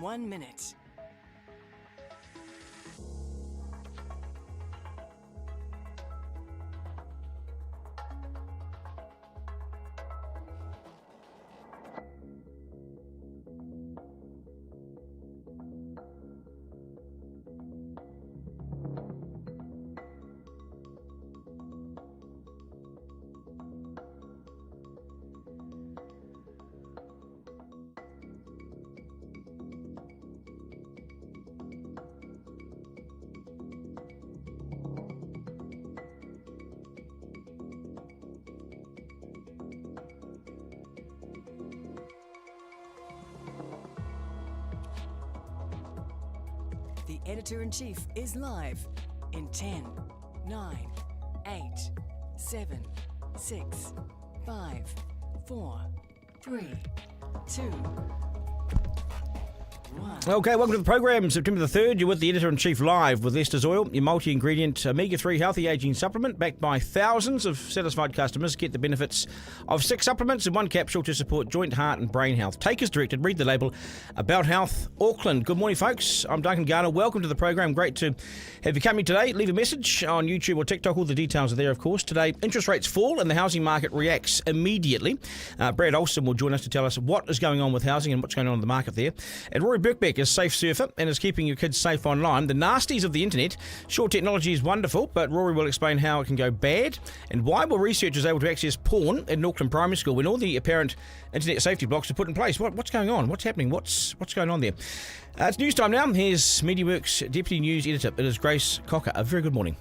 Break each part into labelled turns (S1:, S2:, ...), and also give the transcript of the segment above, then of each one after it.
S1: 1 minute. The Editor-in-Chief is live in 10, 9, 8, 7, 6, 5, 4, 3, 2, 1.
S2: Okay, welcome to the program. September the 3rd, you're with the Editor-in-Chief live with Esther's Oil, your multi-ingredient omega-3 healthy aging supplement backed by thousands of satisfied customers. Get the benefits of 6 supplements in 1 capsule to support joint, heart and brain health. Take as directed, read the label. About Health, Auckland. Good morning, folks. I'm Duncan, Garner. Welcome to the program. Great to have you company today. Leave a message on YouTube or TikTok. All the details are there, of course. Today, interest rates fall and the housing market reacts immediately. Brad Olsen will join us to tell us what is going on with housing and what's going on in the market there. And Rory Birkbeck is safe surfer and is keeping your kids safe online. The nasties of the internet. Sure, technology is wonderful, but Rory will explain how it can go bad and why were researchers able to access porn at an Auckland primary school when all the apparent internet safety blocks are put in place. What's going on? What's happening? What's going on there? It's news time now. Here's MediaWorks Deputy News Editor. It is Grace Cocker. A very good morning.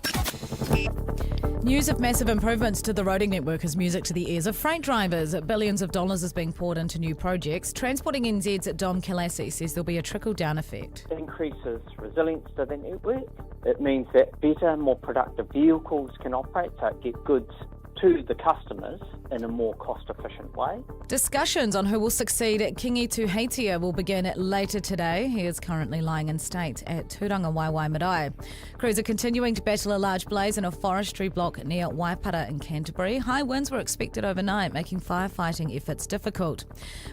S3: News of massive improvements to the roading network is music to the ears of freight drivers. Billions of dollars is being poured into new projects. Transporting NZ's Dom Kalassi says there'll be a trickle-down effect.
S4: It increases resilience to the network. It means that better, more productive vehicles can operate, so get goods to the customers in a more cost-efficient way.
S3: Discussions on who will succeed Kingi Tuheitia will begin later today. He is currently lying in state at Turanga Waiwai Marae. Crews are continuing to battle a large blaze in a forestry block near Waipara in Canterbury. High winds were expected overnight, making firefighting efforts difficult.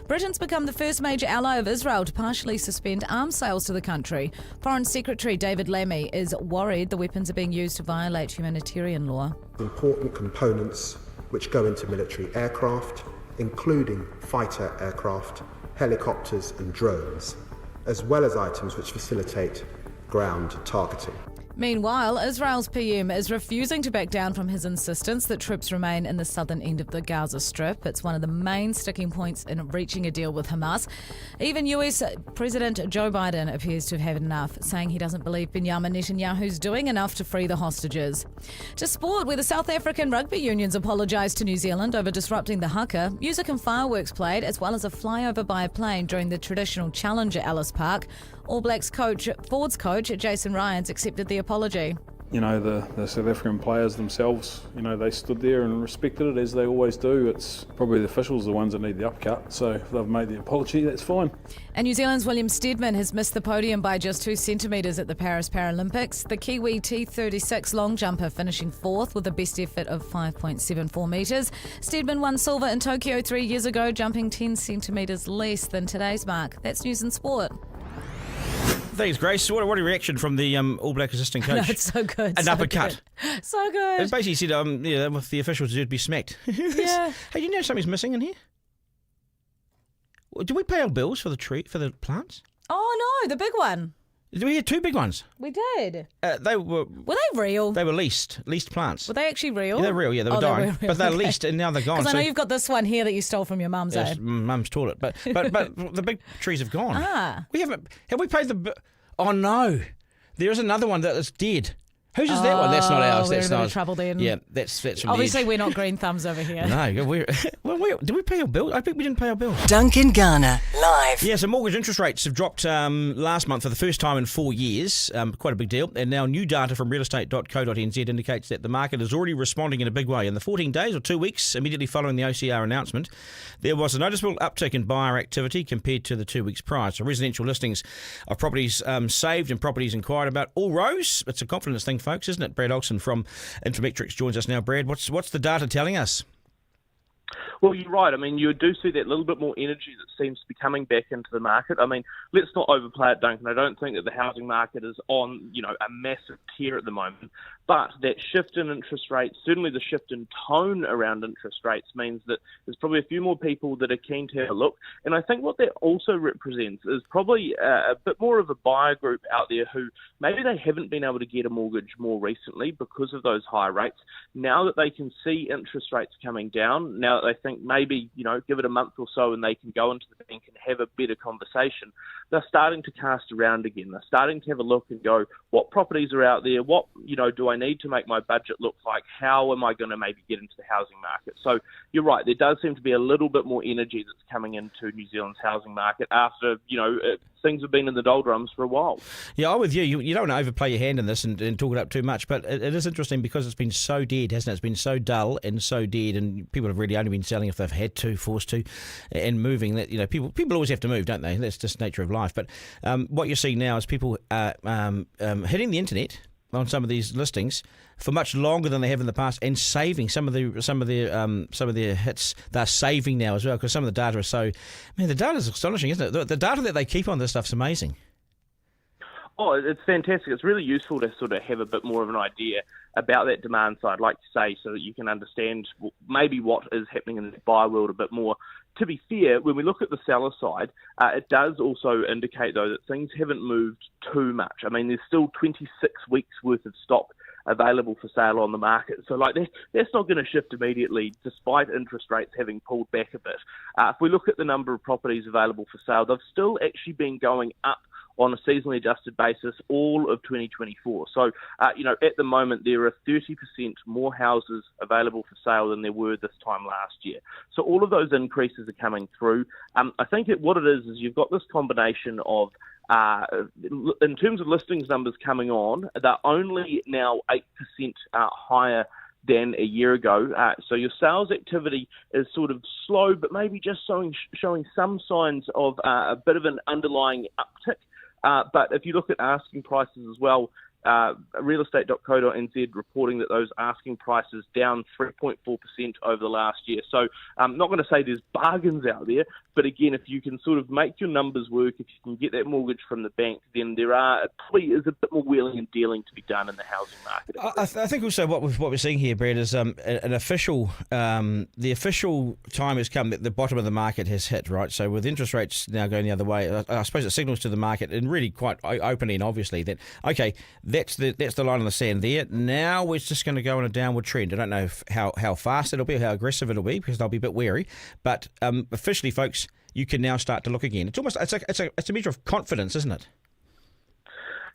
S3: Britain's become the first major ally of Israel to partially suspend arms sales to the country. Foreign Secretary David Lammy is worried the weapons are being used to violate humanitarian law.
S5: Important components which go into military aircraft, including fighter aircraft, helicopters and drones, as well as items which facilitate ground targeting.
S3: Meanwhile, Israel's PM is refusing to back down from his insistence that troops remain in the southern end of the Gaza Strip. It's one of the main sticking points in reaching a deal with Hamas. Even US President Joe Biden appears to have had enough, saying he doesn't believe Benjamin Netanyahu's doing enough to free the hostages. To sport, where the South African rugby unions apologised to New Zealand over disrupting the haka, music and fireworks played, as well as a flyover by a plane during the traditional challenge at Ellis Park. All Blacks forwards coach Jason Ryans accepted the apology.
S6: You know, the South African players themselves, you know, they stood there and respected it as they always do. It's probably the officials the ones that need the upcut, so if they've made the apology, that's fine.
S3: And New Zealand's William Steadman has missed the podium by just 2 centimetres at the Paris Paralympics. The Kiwi T36 long jumper finishing 4th with a best effort of 5.74 metres. Steadman won silver in Tokyo 3 years ago, jumping 10 centimetres less than today's mark. That's news and sport.
S2: Thanks, Grace. What a reaction from the All Black assistant coach.
S3: No, it's so good.
S2: An
S3: so
S2: uppercut.
S3: Good. So good.
S2: It basically said, with the officials, it'd be smacked.
S3: Yeah.
S2: Hey, you know something's missing in here? Did we pay our bills for the plants?
S3: Oh, no, the big one.
S2: Did we have 2 big ones?
S3: We did.
S2: They were
S3: real?
S2: They were leased plants.
S3: Were they actually real?
S2: Yeah, they're real. Yeah, they were dying, but they're leased and now they're gone.
S3: Because I know you've got this one here that you stole from your mum's.
S2: Yes, mum's toilet. But the big trees have gone. We haven't. Have we paid the? Oh no, there is another one that is dead. Whose is that one? That's not ours.
S3: We're
S2: That's
S3: in a bit
S2: not
S3: of trouble then.
S2: Yeah, that's from
S3: Obviously,
S2: the edge.
S3: we're not green thumbs over here.
S2: No, did we pay our bill? I think we didn't pay our bill.
S1: Duncan, Garner, live.
S2: Yeah, so mortgage interest rates have dropped last month for the first time in 4 years. Quite a big deal. And now new data from realestate.co.nz indicates that the market is already responding in a big way. In the 14 days or 2 weeks immediately following the OCR announcement, there was a noticeable uptick in buyer activity compared to the 2 weeks prior. So residential listings of properties saved and properties inquired about all rose. It's a confidence thing, folks, isn't it? Brad Olsen from Infometrics joins us now. Brad, what's the data telling us?
S7: Well, you're right. I mean, you do see that little bit more energy that seems to be coming back into the market. I mean, let's not overplay it, Duncan. I don't think that the housing market is on, a massive tear at the moment. But that shift in interest rates, certainly the shift in tone around interest rates, means that there's probably a few more people that are keen to have a look. And I think what that also represents is probably a bit more of a buyer group out there who maybe they haven't been able to get a mortgage more recently because of those high rates. Now that they can see interest rates coming down, now that they think maybe, give it a month or so and they can go into the bank and have a better conversation, they're starting to cast around again. They're starting to have a look and go, what properties are out there? What, do I need to make my budget look like? How am I going to maybe get into the housing market? So you're right, there does seem to be a little bit more energy that's coming into New Zealand's housing market after, things have been in the doldrums for a while.
S2: Yeah, I'm with you. You don't want to overplay your hand in this and talk it up too much, but it is interesting because it's been so dead, hasn't it? It's been so dull and so dead, and people have really only been selling if they've had to, forced to, and moving. That people always have to move, don't they? That's just nature of life. But what you're seeing now is people hitting the internet on some of these listings for much longer than they have in the past, and saving some of their hits. They're saving now as well because some of the data is so. The data is astonishing, isn't it? The data that they keep on this stuff's amazing.
S7: Oh, it's fantastic. It's really useful to sort of have a bit more of an idea about that demand side, like you say, so that you can understand maybe what is happening in the buyer world a bit more. To be fair, when we look at the seller side, it does also indicate, though, that things haven't moved too much. I mean, there's still 26 weeks worth of stock available for sale on the market. So, that's not going to shift immediately, despite interest rates having pulled back a bit. If we look at the number of properties available for sale, they've still actually been going up on a seasonally adjusted basis all of 2024. So, at the moment, there are 30% more houses available for sale than there were this time last year. So all of those increases are coming through. I think what it is you've got this combination of, in terms of listings numbers coming on, they're only now 8% higher than a year ago. So your sales activity is sort of slow, but maybe just showing some signs of a bit of an underlying uptick. But if you look at asking prices as well, realestate.co.nz reporting that those asking prices down 3.4% over the last year. So I'm not going to say there's bargains out there, but again, if you can sort of make your numbers work, if you can get that mortgage from the bank, then there probably is a bit more wheeling and dealing to be done in the housing market.
S2: I think also what we're seeing here, Brad, is an official. The official time has come that the bottom of the market has hit, right? So with interest rates now going the other way, I suppose it signals to the market, and really quite openly and obviously, that okay, that's the line in the sand there. Now it's just going to go on a downward trend. I don't know how fast it'll be, how aggressive it'll be, because they'll be a bit wary. But officially, folks, you can now start to look again. It's almost it's a measure of confidence, isn't it?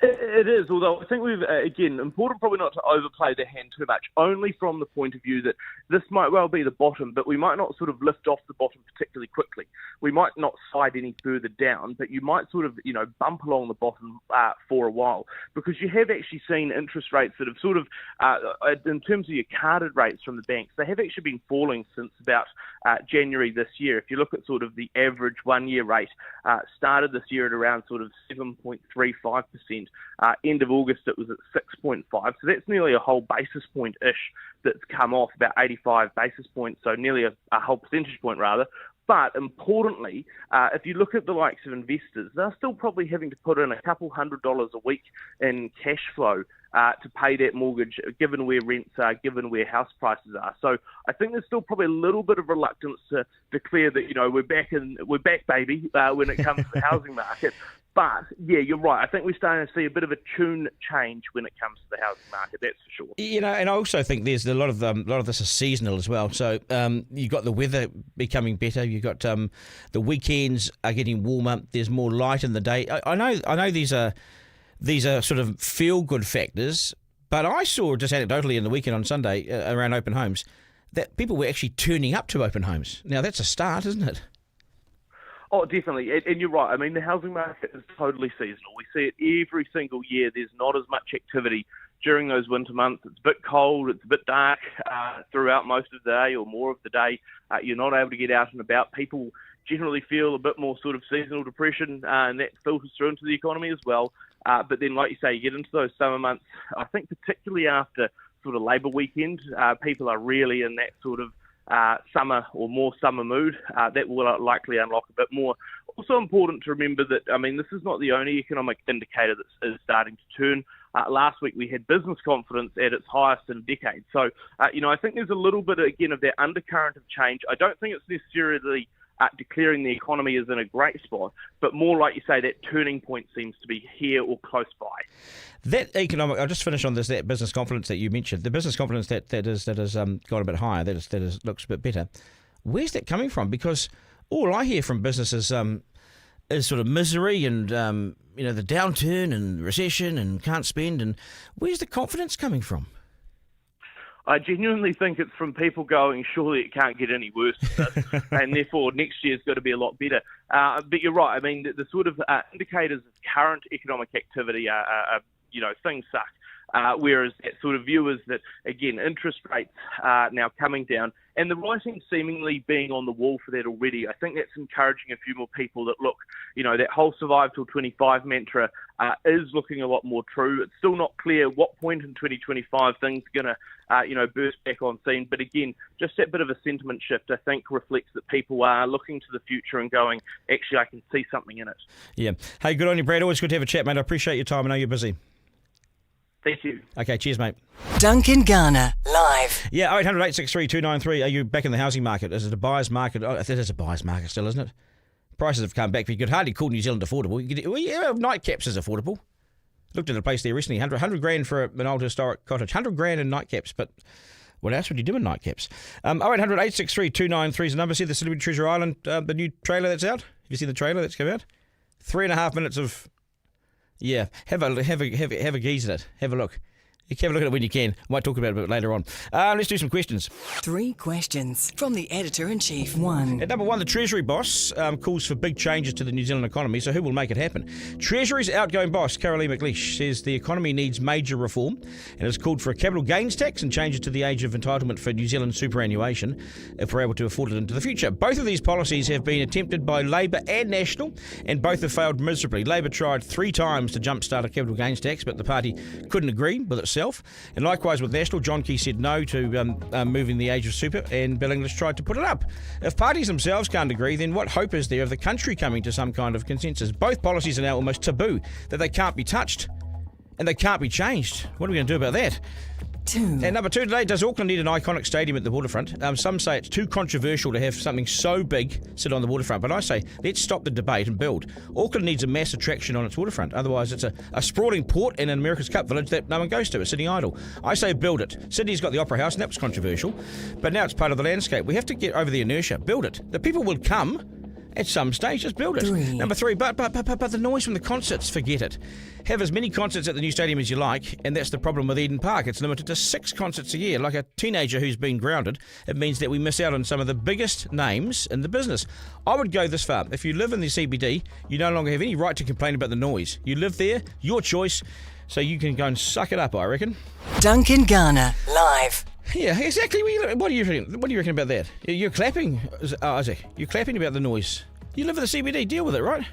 S7: It is, although I think we've, again, important probably not to overplay the hand too much, only from the point of view that this might well be the bottom, but we might not sort of lift off the bottom particularly quickly. We might not slide any further down, but you might sort of, bump along the bottom for a while, because you have actually seen interest rates that have sort of, in terms of your carded rates from the banks, they have actually been falling since about January this year. If you look at sort of the average one-year rate, started this year at around sort of 7.35%. End of August, it was at 6.5. So that's nearly a whole basis point-ish that's come off, about 85 basis points, so nearly a whole percentage point rather. But importantly, if you look at the likes of investors, they're still probably having to put in a couple $100 a week in cash flow to pay that mortgage, given where rents are, given where house prices are. So I think there's still probably a little bit of reluctance to declare that, we're back, baby, when it comes to the housing market. But, yeah, you're right. I think we're starting to see a bit of a tune change when it comes to the housing market, that's for sure.
S2: And I also think there's a lot of this is seasonal as well. So you've got the weather becoming better. You've got the weekends are getting warmer. There's more light in the day. I know these are sort of feel-good factors, but I saw just anecdotally in the weekend on Sunday around open homes that people were actually turning up to open homes. Now, that's a start, isn't it?
S7: Oh, definitely. And you're right. I mean, the housing market is totally seasonal. We see it every single year. There's not as much activity during those winter months. It's a bit cold. It's a bit dark throughout most of the day or more of the day. You're not able to get out and about. People generally feel a bit more sort of seasonal depression, and that filters through into the economy as well. But then, like you say, you get into those summer months. I think particularly after sort of Labour weekend, people are really in that sort of summer or more summer mood. That will likely unlock a bit more. Also important to remember that, this is not the only economic indicator that is starting to turn. Last week we had business confidence at its highest in a decade. So, I think there's a little bit, again, of that undercurrent of change. I don't think it's necessarily declaring the economy is in a great spot, but more like you say, that turning point seems to be here or close by.
S2: That economic, I'll just finish on this, that business confidence that you mentioned, the business confidence that has gone a bit higher, that looks a bit better. Where's that coming from? Because all I hear from businesses is sort of misery and, the downturn and recession and can't spend. And where's the confidence coming from?
S7: I genuinely think it's from people going, surely it can't get any worse than this, and therefore next year's got to be a lot better. But you're right. The sort of indicators of current economic activity are things suck. Whereas that sort of view is that, again, interest rates are now coming down, and the writing seemingly being on the wall for that already. I think that's encouraging a few more people that, look, that whole survive till 25 mantra is looking a lot more true. It's still not clear what point in 2025 things are going to, burst back on scene. But again, just that bit of a sentiment shift, I think, reflects that people are looking to the future and going, actually, I can see something in it.
S2: Yeah. Hey, good on you, Brad. Always good to have a chat, mate. I appreciate your time. I know you're busy.
S7: Thank you.
S2: Okay, cheers, mate.
S1: Duncan Garner, live.
S2: Yeah, 0800 863 293. Are you back in the housing market? Is it a buyer's market? Oh, it is a buyer's market still, isn't it? Prices have come back. You could hardly call New Zealand affordable. Nightcaps is affordable. Looked at a place there recently, 100 grand for an old historic cottage. 100 grand in nightcaps, but what else would you do in nightcaps? 0800 863 293 is the number. See the Celebrity Treasure Island, the new trailer that's out? Have you seen the trailer that's come out? 3.5 minutes of... Yeah, have a gaze at it. Have a look. You can have a look at it when you can. Might talk about it a bit later on. Let's do some questions.
S1: 3 questions from the Editor-in-Chief. 1.
S2: At number 1, the Treasury boss calls for big changes to the New Zealand economy, so who will make it happen? Treasury's outgoing boss, Carolee McLeish, says the economy needs major reform and has called for a capital gains tax and changes to the age of entitlement for New Zealand superannuation if we're able to afford it into the future. Both of these policies have been attempted by Labour and National, and both have failed miserably. Labour tried 3 times to jumpstart a capital gains tax, but the party couldn't agree with it. And likewise with National, John Key said no to moving the age of super, and Bill English tried to put it up. If parties themselves can't agree, then what hope is there of the country coming to some kind of consensus? Both policies are now almost taboo, that they can't be touched and they can't be changed. What are we going to do about that?
S1: 2.
S2: And number 2 today, does Auckland need an iconic stadium at the waterfront? Some say it's too controversial to have something so big sit on the waterfront, but I say let's stop the debate and build. Auckland needs a mass attraction on its waterfront, otherwise it's a sprawling port and an America's Cup village that no one goes to. It's sitting idle. I say build it. Sydney's got the Opera House and that was controversial, but now it's part of the landscape. We have to get over the inertia. Build it. The people will come at some stage. Just build it.
S1: 3.
S2: Number 3, but the noise from the concerts, forget it. Have as many concerts at the new stadium as you like, and that's the problem with Eden Park. It's limited to 6 concerts a year. Like a teenager who's been grounded, it means that we miss out on some of the biggest names in the business. I would go this far. If you live in the CBD, you no longer have any right to complain about the noise. You live there, your choice, so you can go and suck it up, I reckon.
S1: Duncan Garner, live.
S2: Yeah, exactly. What do you reckon about that? You're clapping, Isaac. You're clapping about the noise. You live in the CBD. Deal with it, right?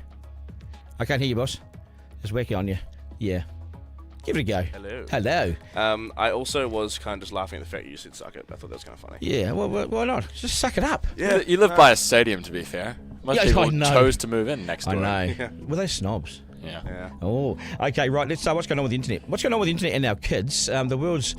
S2: I can't hear you, boss. It's wacky on you. Yeah. Give it a go.
S8: Hello. I also was kind of just laughing at the fact you said suck it. I thought that was kind of funny.
S2: Yeah, well, why not? Just suck it up.
S9: Yeah, you live by a stadium, to be fair. Most people chose to move in next door.
S2: I know. Yeah. Were they snobs?
S9: Yeah.
S2: Oh, okay, right. Let's start. What's going on with the internet? What's going on with the internet and our kids? The world's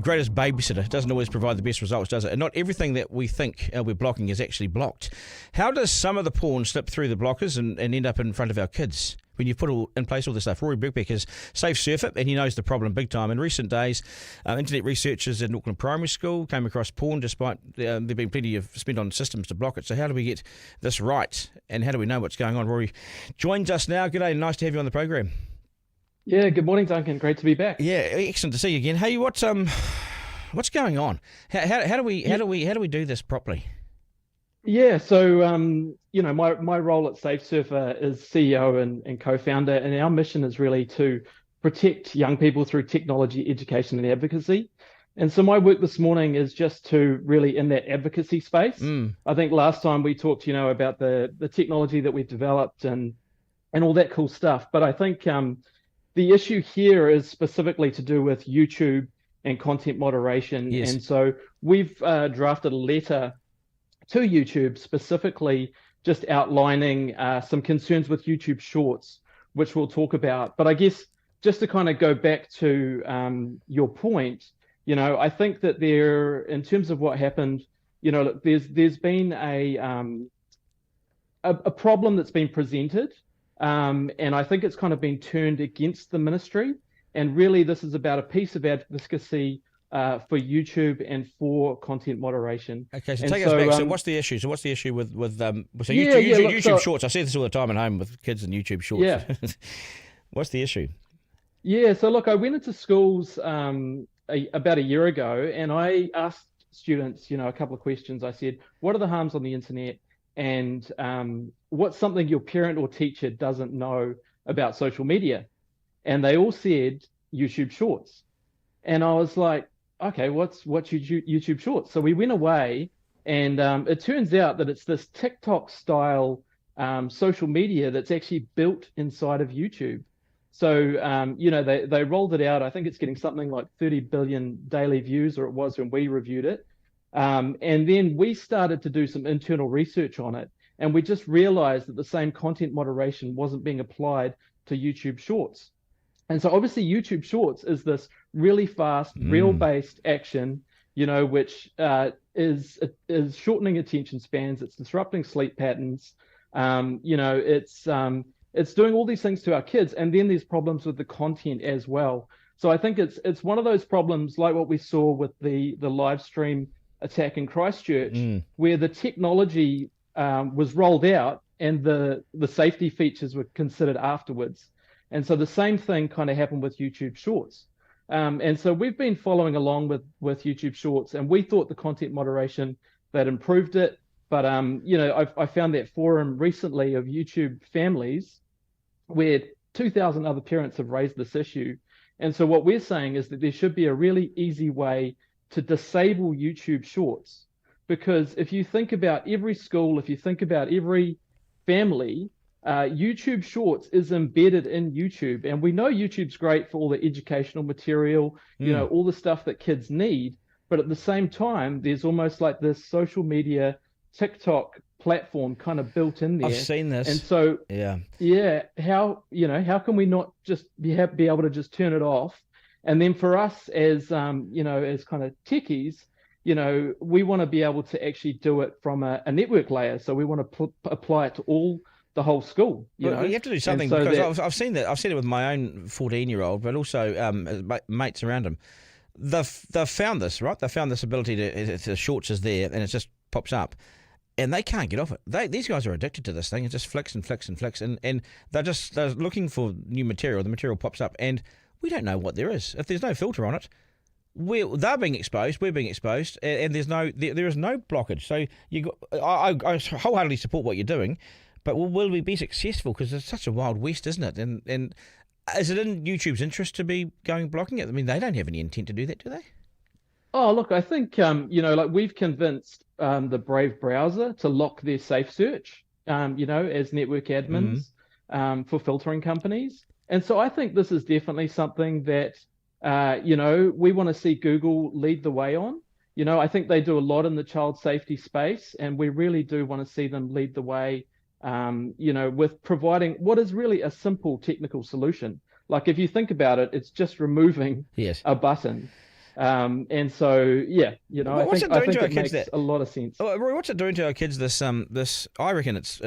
S2: greatest babysitter doesn't always provide the best results, does it? And not everything that we think we're blocking is actually blocked. How does some of the porn slip through the blockers and end up in front of our kids? When you put in place all this stuff. Rory Birkbeck is safe surfer, and he knows the problem big time. In recent days, internet researchers in Auckland Primary School came across porn despite there being plenty of spent on systems to block it. So how do we get this right, and how do we know what's going on? Rory joins us now. G'day, nice to have you on the program.
S10: Yeah, good morning, Duncan. Great to be back.
S2: Yeah, excellent to see you again. Hey, what's going on? How do we do this properly?
S10: Yeah, so my role at Safe Surfer is CEO and co-founder, and our mission is really to protect young people through technology education and advocacy. And so my work this morning is just to really in that advocacy space. I think last time we talked, about the technology that we've developed and all that cool stuff. But I think the issue here is specifically to do with YouTube and content moderation.
S2: Yes.
S10: And so we've drafted a letter to YouTube specifically just outlining some concerns with YouTube Shorts, which we'll talk about. But I guess just to kind of go back to your point, I think that in terms of what happened, look, there's been a problem that's been presented, and I think it's kind of been turned against the ministry. And really, this is about a piece of advocacy for YouTube and for content moderation.
S2: Okay, so
S10: and
S2: take us back. So what's the issue? So what's the issue with YouTube Shorts? I see this all the time at home with kids and YouTube Shorts.
S10: Yeah.
S2: What's the issue?
S10: Yeah, so look, I went into schools about a year ago, and I asked students, a couple of questions. I said, what are the harms on the internet? And what's something your parent or teacher doesn't know about social media? And they all said YouTube Shorts. And I was like, okay, what's YouTube Shorts? So we went away, and it turns out that it's this TikTok style social media that's actually built inside of YouTube. So, they rolled it out. I think it's getting something like 30 billion daily views, or it was when we reviewed it. And then we started to do some internal research on it, and we just realized that the same content moderation wasn't being applied to YouTube Shorts. And so obviously YouTube Shorts is this really fast, reel-based action, which is shortening attention spans. It's disrupting sleep patterns. It's doing all these things to our kids. And then there's problems with the content as well. So I think it's one of those problems like what we saw with the live stream attack in Christchurch, where the technology was rolled out and the safety features were considered afterwards. And so the same thing kind of happened with YouTube Shorts. And so we've been following along with YouTube Shorts, and we thought the content moderation that improved it. But, I found that forum recently of YouTube families where 2,000 other parents have raised this issue. And so what we're saying is that there should be a really easy way to disable YouTube Shorts. Because if you think about every school, if you think about every family, YouTube Shorts is embedded in YouTube, and we know YouTube's great for all the educational material, all the stuff that kids need. But at the same time, there's almost like this social media TikTok platform kind of built in there.
S2: I've seen this,
S10: and so how can we not just be able to just turn it off? And then for us as as kind of techies, we want to be able to actually do it from a network layer. So we want to apply it to the whole school. You
S2: have to do something,
S10: so
S2: because I've seen that. I've seen it with my own 14-year-old, but also mates around him. They've found this, right? They found this ability to Shorts is there, and it just pops up, and they can't get off it. These guys are addicted to this thing. It just flicks and flicks and flicks, and they're looking for new material. The material pops up, and we don't know what there is. If there's no filter on it, they're being exposed, we're being exposed, and there is no blockage. So I wholeheartedly support what you're doing. But will we be successful? Because it's such a wild west, isn't it? And is it in YouTube's interest to be blocking it? I mean, they don't have any intent to do that, do they?
S10: Oh, look, I think, we've convinced the Brave browser to lock their safe search, as network admins for filtering companies. And so I think this is definitely something that, we want to see Google lead the way on. I think they do a lot in the child safety space, and we really do want to see them lead the way with providing what is really a simple technical solution. Like if you think about it, it's just removing a button. And so, I think it makes a lot of sense.
S2: Rory, what's it doing to our kids? This, I reckon it's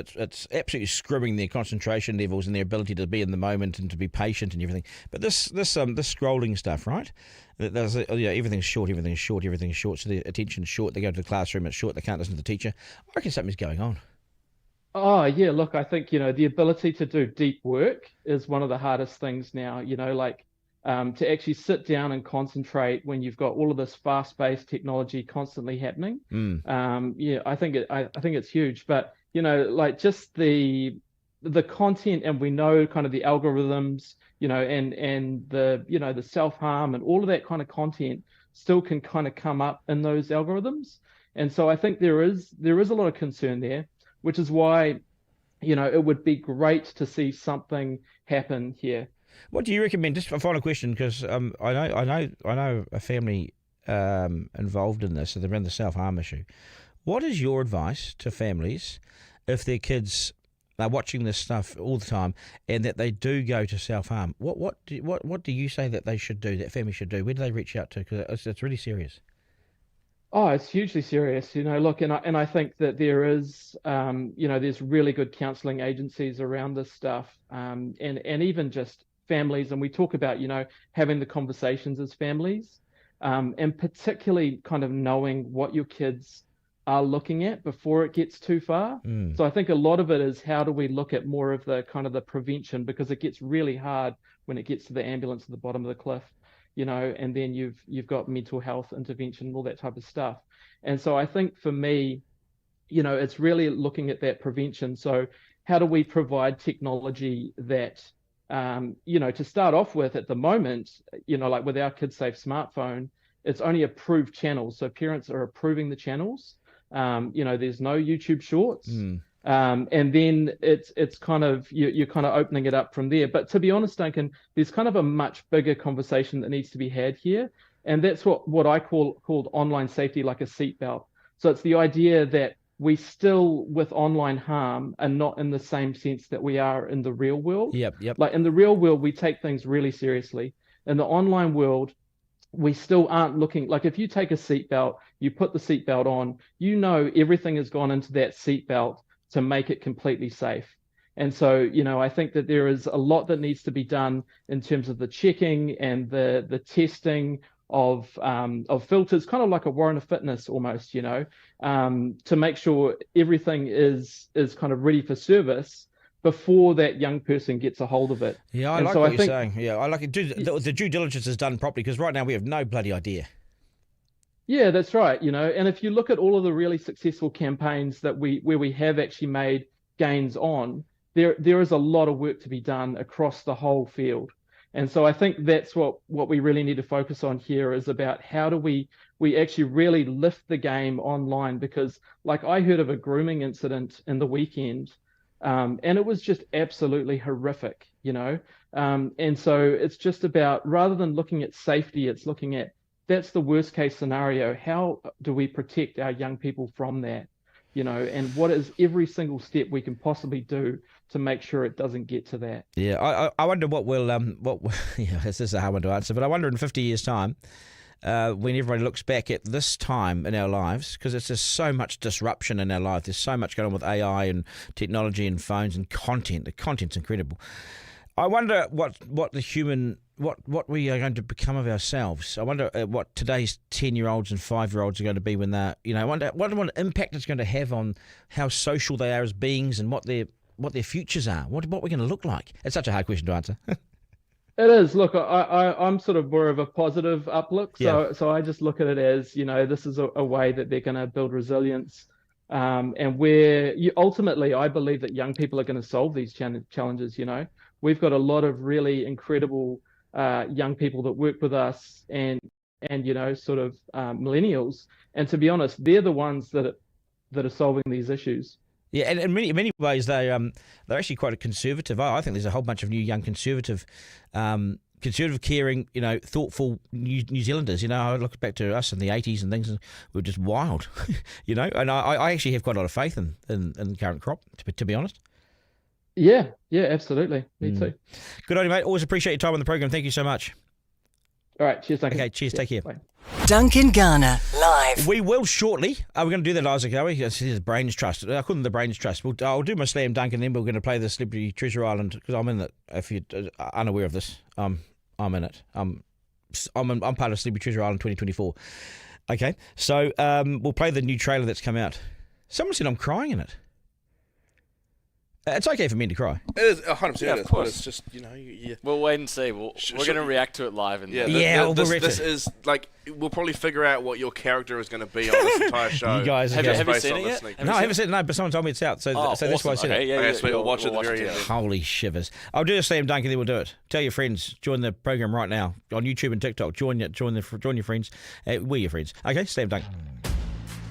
S2: absolutely scrubbing their concentration levels and their ability to be in the moment and to be patient and everything. But this scrolling stuff, right? There's, everything's short. So the attention's short. They go to the classroom, it's short. They can't listen to the teacher. I reckon something's going on.
S10: Oh, yeah. Look, I think, the ability to do deep work is one of the hardest things now, to actually sit down and concentrate when you've got all of this fast-paced technology constantly happening. I think it's huge. But, just the content, and we know kind of the algorithms, and the self-harm and all of that kind of content still can kind of come up in those algorithms. And so I think there is a lot of concern there, which is why, it would be great to see something happen here.
S2: What do you recommend? Just a final question, because I know a family involved in this, so they're in the self-harm issue. What is your advice to families if their kids are watching this stuff all the time and that they do go to self-harm? What do you say that they should do, that family should do? Where do they reach out to? Because it's really serious.
S10: Oh, it's hugely serious. Look, and I think that there is, there's really good counselling agencies around this stuff, and even just families. And we talk about, having the conversations as families, and particularly kind of knowing what your kids are looking at before it gets too far. So I think a lot of it is, how do we look at more of the kind of the prevention, because it gets really hard when it gets to the ambulance at the bottom of the cliff. And then you've got mental health intervention and all that type of stuff. And so I think for me, it's really looking at that prevention. So how do we provide technology that, to start off with at the moment, like with our KidSafe smartphone, it's only approved channels. So parents are approving the channels. There's no YouTube shorts. And then it's kind of, you're kind of opening it up from there. But to be honest, Duncan, there's kind of a much bigger conversation that needs to be had here. And that's what I called online safety, like a seatbelt. So it's the idea that we still, with online harm, are not in the same sense that we are in the real world.
S2: Yep.
S10: Like in the real world, we take things really seriously. In the online world, we still aren't looking, like if you take a seatbelt, you put the seatbelt on, everything has gone into that seatbelt to make it completely safe. And so, I think that there is a lot that needs to be done in terms of the checking and the testing of filters, kind of like a warrant of fitness almost, to make sure everything is kind of ready for service before that young person gets a hold of it.
S2: Yeah, I like what you're saying. Yeah, I like it. The due diligence is done properly, because right now we have no bloody idea.
S10: Yeah, that's right. And if you look at all of the really successful campaigns where we have actually made gains on, there is a lot of work to be done across the whole field. And so I think that's what we really need to focus on here, is about how do we actually really lift the game online, because like I heard of a grooming incident in the weekend, and it was just absolutely horrific, and so it's just about, rather than looking at safety, it's looking at, that's the worst case scenario. How do we protect our young people from that? And what is every single step we can possibly do to make sure it doesn't get to that?
S2: Yeah, I wonder what will this is a hard one to answer, but I wonder in 50 years' time, when everybody looks back at this time in our lives, because it's just so much disruption in our life. There's so much going on with AI and technology and phones and content. The content's incredible. I wonder what we are going to become of ourselves. I wonder what today's 10-year-olds and 5-year-olds are going to be when they're, I wonder what impact it's going to have on how social they are as beings and what their futures are. What we're going to look like. It's such a hard question to answer.
S10: It is. Look, I'm sort of more of a positive outlook. So I just look at it as, this is a way that they're going to build resilience. And where ultimately, I believe that young people are going to solve these challenges. We've got a lot of really incredible young people that work with us, and sort of millennials. And to be honest, they're the ones that are solving these issues.
S2: Yeah, and in many ways they're actually quite a conservative. I think there's a whole bunch of new young conservative, caring, thoughtful New Zealanders. I look back to us in the 80s and things, and we were just wild, And I actually have quite a lot of faith in the current crop, to be honest.
S10: Yeah, absolutely. Me too.
S2: Good on you, mate. Always appreciate your time on the program. Thank you so much.
S10: All right, cheers, Duncan.
S2: Okay, cheers. Take care.
S10: Bye.
S1: Duncan Garner, live.
S2: We will shortly. We're going to do that, Isaac, are we? It's the Brains Trust. I call them the Brains Trust. I'll do my slam dunk, and then we're going to play the Celebrity Treasure Island, because I'm in it. If you're unaware of this, I'm in it. I'm part of Celebrity Treasure Island 2024. Okay, so we'll play the new trailer that's come out. Someone said I'm crying in it. It's okay for men to cry.
S8: It is 100%.
S9: Yeah,
S8: it is, but it's just
S9: We'll wait and see. We're going to react to it live. And
S8: this is like, we'll probably figure out what your character is going to be on this entire show.
S2: You guys,
S9: have you seen it yet?
S2: No, I haven't seen it. No, but someone told me it's out, so that's why I said it.
S8: Okay, so we'll watch it at the very end.
S2: Holy shivers! I'll do a slam dunk, and then we'll do it. Tell your friends, join the program right now on YouTube and TikTok. Join your friends. We're your friends. Okay, slam dunk.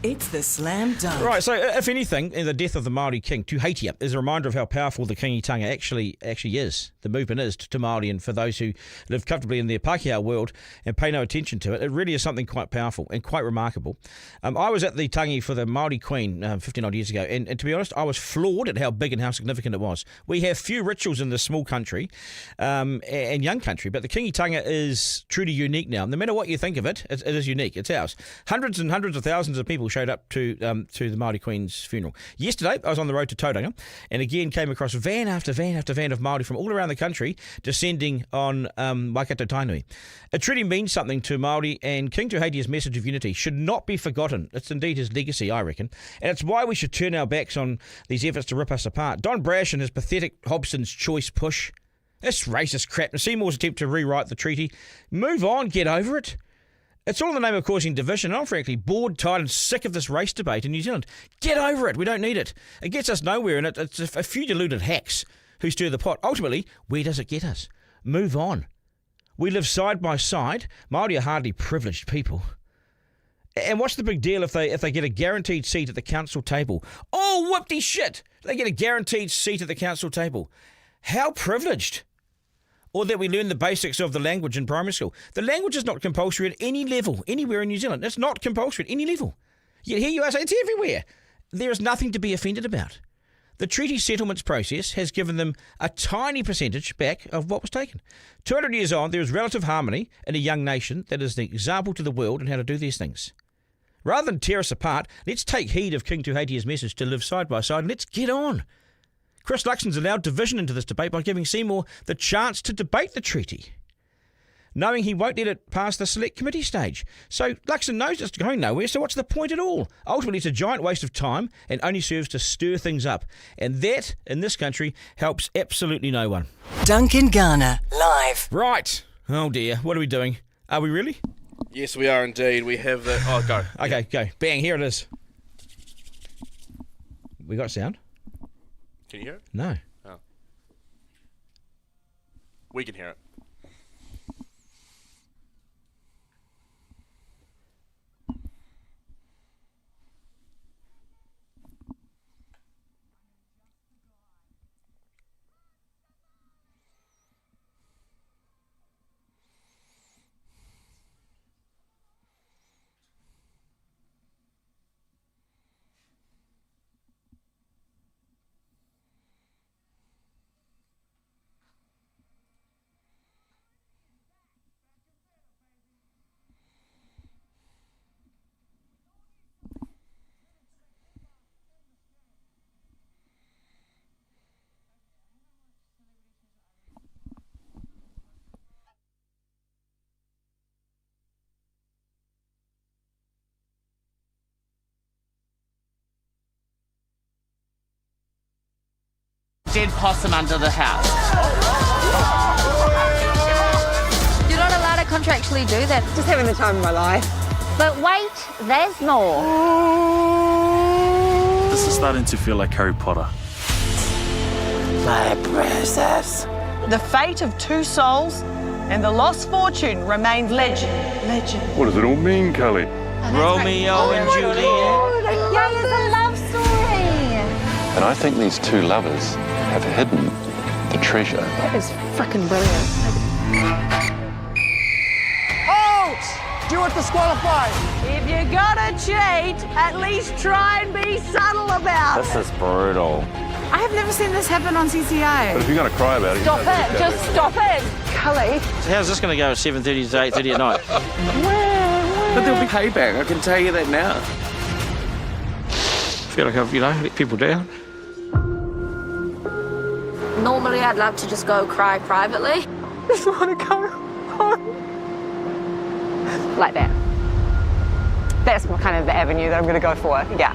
S1: It's the Slam Dunk.
S2: Right, so if anything, in the death of the Māori king, Tuheitia, is a reminder of how powerful the kingitanga actually is. The movement is to Māori, and for those who live comfortably in their Pākehā world and pay no attention to it, it really is something quite powerful and quite remarkable. I was at the tangi for the Māori Queen 15-odd years ago, and to be honest, I was floored at how big and how significant it was. We have few rituals in this small country and young country, but the kingitanga is truly unique now. No matter what you think of it, it is unique. It's ours. Hundreds and hundreds of thousands of people showed up to the Māori Queen's funeral. Yesterday, I was on the road to Tauranga and again came across van after van after van of Māori from all around the country descending on Waikato Tainui. It truly means something to Māori, and King Tuheitia's message of unity should not be forgotten. It's indeed his legacy, I reckon, and it's why we should turn our backs on these efforts to rip us apart. Don Brash and his pathetic Hobson's choice push. This racist crap. And Seymour's attempt to rewrite the treaty. Move on, get over it. It's all in the name of causing division. I'm frankly bored, tired and sick of this race debate in New Zealand. Get over it. We don't need it. It gets us nowhere, and it's a few deluded hacks who stir the pot. Ultimately, where does it get us? Move on. We live side by side. Māori are hardly privileged people. And what's the big deal if they get a guaranteed seat at the council table? Oh, whoopty shit! They get a guaranteed seat at the council table. How privileged? Or that we learn the basics of the language in primary school. The language is not compulsory at any level, anywhere in New Zealand. It's not compulsory at any level. Yet here you are saying it's everywhere. There is nothing to be offended about. The treaty settlements process has given them a tiny percentage back of what was taken. 200 years on, there is relative harmony in a young nation that is the example to the world in how to do these things. Rather than tear us apart, let's take heed of King Tuheitia's message to live side by side and let's get on. Chris Luxon's allowed division into this debate by giving Seymour the chance to debate the treaty, knowing he won't let it past the select committee stage. So Luxon knows it's going nowhere, so what's the point at all? Ultimately, it's a giant waste of time and only serves to stir things up. And that, in this country, helps absolutely no one.
S1: Duncan Garner, live.
S2: Right. Oh dear, what are we doing? Are we really?
S8: Yes, we are indeed. We have the... Oh, go.
S2: Okay, go. Bang, here it is. We got sound?
S8: Can you hear it?
S2: No.
S8: Oh. We can hear it.
S11: Dead possum under the house.
S12: You're not allowed to contractually do that.
S13: Just having the time of my life.
S12: But wait, there's more.
S14: This is starting to feel like Harry Potter.
S13: My princess.
S15: The fate of two souls and the lost fortune remains legend.
S16: What does it all mean, Cully?
S11: Romeo and Juliet.
S12: Yeah, it's a love story.
S16: And I think these two lovers have hidden the treasure.
S13: That is fucking brilliant.
S15: Out! You are disqualified. If you're gonna cheat, at least try and be subtle about it.
S14: This is brutal.
S13: I have never seen this happen on CCA.
S16: But if you're going to cry about it...
S12: Stop it, just stop it.
S13: Cully.
S11: So how's this going to go at 7:30 to 8:30 at night? But there'll be payback, I can tell you that now. I feel like I've, let people down.
S12: Normally, I'd love to just go cry privately.
S13: I just want to go home. Like that. That's kind of the avenue that I'm going to go for, yeah.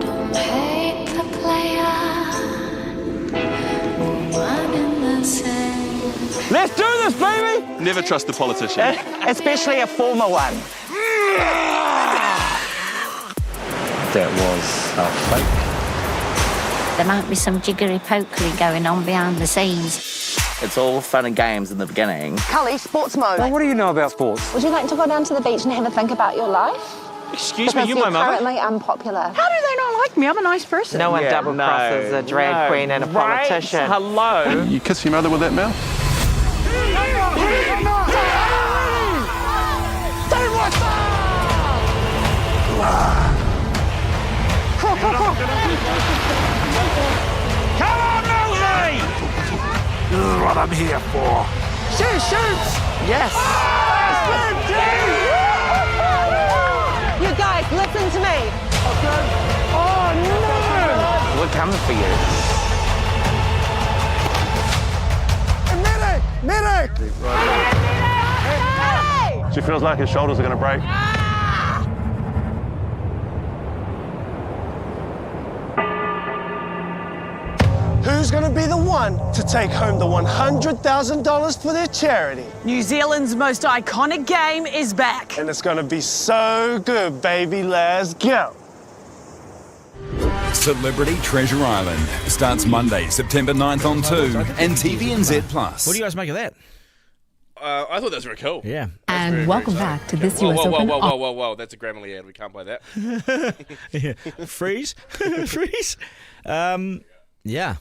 S12: Don't hate the player. One in the same.
S14: Let's do this, baby!
S9: Never trust the politician.
S15: Especially a former one.
S14: That was fake.
S12: There might be some jiggery-pokery going on behind the scenes.
S11: It's all fun and games in the beginning.
S15: Cully, sports mode.
S14: Well, what do you know about sports?
S12: Would you like to go down to the beach and have a think about your life?
S11: Excuse me,
S12: Because
S11: you're my mother?
S12: currently unpopular.
S15: How do they not like me? I'm a nice person.
S13: No one double crosses a drag queen and a politician.
S11: Hello.
S16: You kiss your mother with that mouth?
S14: Come on, Nosey! This is what I'm here for.
S15: She shoots!
S13: Yes.
S15: You guys, listen to me.
S14: Oh, no!
S11: We're coming for you.
S15: Medic!
S16: She feels like her shoulders are going to break.
S15: Who's going to be the one to take home the $100,000 for their charity?
S17: New Zealand's most iconic game is back.
S15: And it's going to be so good, baby. Let's go.
S18: Celebrity Treasure Island starts Monday, September 9th on 2 and TVNZ+.
S2: What do you guys make of that?
S8: I thought that was very cool.
S2: Yeah.
S19: And
S8: very,
S19: welcome
S8: very
S19: back to this
S8: whoa,
S19: US
S8: whoa,
S19: Open.
S8: whoa, whoa, whoa. That's a Grammarly ad. We can't play that.
S2: Yeah. Freeze. Freeze. Yeah.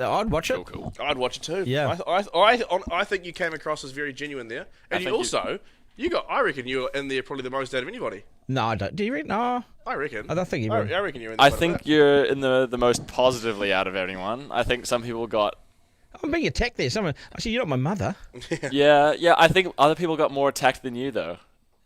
S2: I'd watch it.
S8: Cool. I'd watch it too.
S2: Yeah.
S8: I think you came across as very genuine there. And I reckon you're in there probably the most out of anybody.
S2: No, I don't. Do you reckon? No.
S8: I reckon.
S2: I don't think you
S8: I
S2: will.
S8: reckon you're in there.
S9: I think you're in the most positively out of anyone. I think some people got...
S2: I'm being attacked there. I see you're not my mother.
S9: Yeah. I think other people got more attacked than you, though.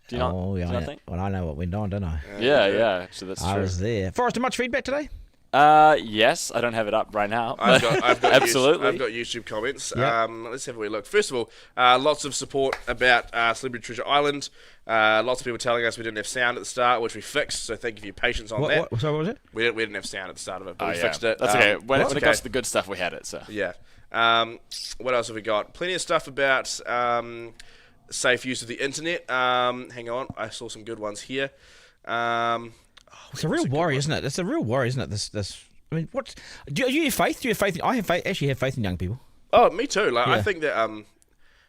S9: Do you not?
S2: Oh, yeah.
S9: Do you not think?
S2: Well, I know what went on, don't I?
S9: Yeah. So that's true.
S2: I was there. Forrester, much feedback today?
S9: Yes. I don't have it up right now.
S8: I've got
S9: Absolutely.
S8: I've got YouTube comments.
S2: Yep.
S8: Let's have a wee look. First of all, lots of support about Celebrity Treasure Island. Lots of people telling us we didn't have sound at the start, which we fixed. So thank you for your patience on that.
S2: Sorry, what was it?
S8: We didn't have sound at the start of it, but we fixed it.
S9: That's okay. When
S8: it's
S9: it got to the good stuff, we had it. So
S8: yeah. What else have we got? Plenty of stuff about safe use of the internet. Hang on, I saw some good ones here.
S2: It's a real worry, isn't it? It's a real worry, isn't it? This. I mean, what? Do you have faith? Do you have faith? I actually have faith in young people.
S8: Oh, me too. Like I think that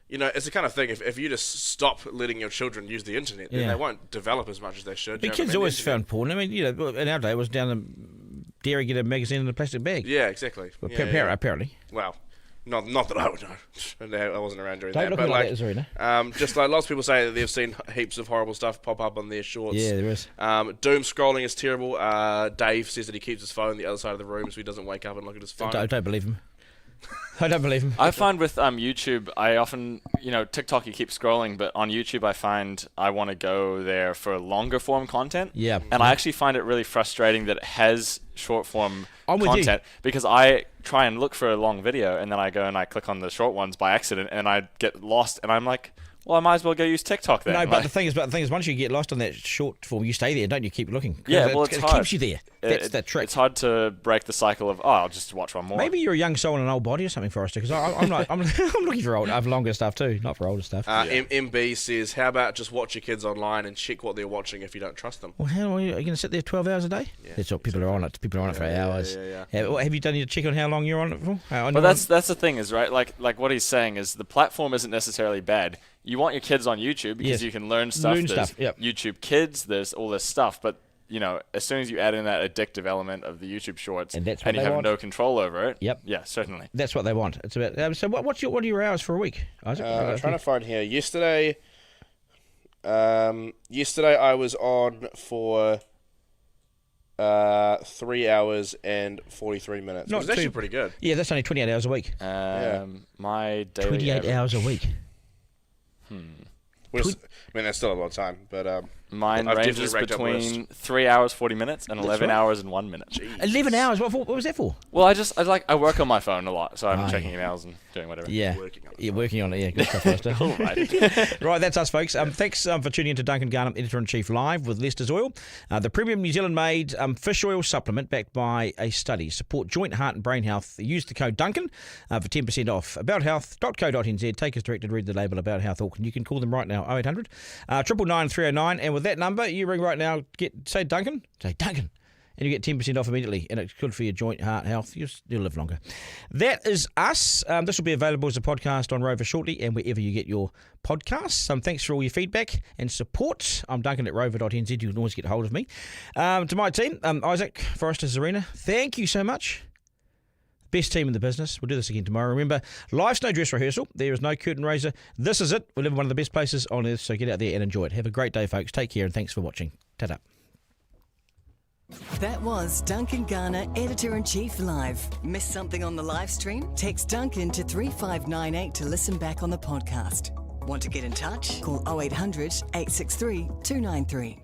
S8: it's the kind of thing. If you just stop letting your children use the internet, then they won't develop as much as they should.
S2: The kids always found porn. I mean, in our day, it was down the dairy, get a magazine in a plastic bag.
S8: Yeah, exactly.
S2: Well, apparently.
S8: Well. Not that I would know. I wasn't around during
S2: Don't
S8: that.
S2: look
S8: But
S2: like that, Zarina.
S8: just like lots of people say that they've seen heaps of horrible stuff pop up on their shorts.
S2: Yeah, there is.
S8: Doom scrolling is terrible. Dave says that he keeps his phone the other side of the room so he doesn't wake up and look at his phone.
S2: Don't believe him. I don't believe him.
S9: I find with YouTube, I often, TikTok you keep scrolling, but on YouTube I find I want to go there for longer form content.
S2: Yeah.
S9: And I actually find it really frustrating that it has short form
S2: I'm with
S9: content because I try and look for a long video and then I go and I click on the short ones by accident and I get lost and I'm like, well, I might as well go use TikTok then.
S2: No, but the thing is, once you get lost on that short form, you stay there, don't you? Keep looking.
S9: Yeah, well,
S2: it
S9: hard.
S2: keeps you there. That's the trick.
S9: It's hard to break the cycle of I'll just watch one more.
S2: Maybe you're a young soul in an old body or something, Forrester. Because I'm looking for longer stuff too, not for older stuff.
S8: MB says, how about just watch your kids online and check what they're watching if you don't trust them?
S2: Well, how are you going to sit there 12 hours a day? Yeah, that's what people are on it. People are on it for hours. Have you done your check on how long you're on it for?
S9: But that's the thing is right. Like what he's saying is the platform isn't necessarily bad. You want your kids on YouTube because you can learn stuff. YouTube Kids, there's all this stuff. But, as soon as you add in that addictive element of the YouTube Shorts and you have no control over it, yeah, certainly.
S2: That's what they want. It's about. So what are your hours for a week, Isaac?
S8: I'm trying to find here. Yesterday I was on for 3 hours and 43 minutes. Which is actually pretty good.
S2: Yeah, that's only 28 hours a week.
S9: My daily
S2: 28 hours a week.
S8: That's still a lot of time, but
S9: mine ranges between 3 hours 40 minutes and 11 hours and 1 minute.
S2: Jeez. 11 hours. What was that for?
S9: Well, I work on my phone a lot, so I'm checking emails and doing whatever.
S2: Yeah, you're working on it. Yeah, good stuff, All right. Right, that's us, folks. Thanks for tuning in to Duncan, Garner, Editor-in-Chief Live with Lester's Oil, the premium New Zealand-made fish oil supplement backed by a study. Support joint, heart and brain health. Use the code Duncan for 10% off. Abouthealth.co.nz. Take us direct and read the label About Health Auckland. You can call them right now, 0800 999 309, and with that number, you ring right now, say Duncan, and you get 10% off immediately, and it's good for your joint, heart health. You'll live longer. That is us. This will be available as a podcast on Rover shortly, and wherever you get your podcasts. Thanks for all your feedback and support. I'm Duncan at rover.nz. You can always get hold of me. To my team, Isaac, Forrester, Serena, thank you so much. Best team in the business. We'll do this again tomorrow. Remember, life's no dress rehearsal. There is no curtain raiser. This is it. We live in one of the best places on earth, so get out there and enjoy it. Have a great day, folks. Take care, and thanks for watching. Ta-da.
S1: That was Duncan Garner, Editor-in-Chief Live. Missed something on the live stream? Text Duncan to 3598 to listen back on the podcast. Want to get in touch? Call 0800 863 293.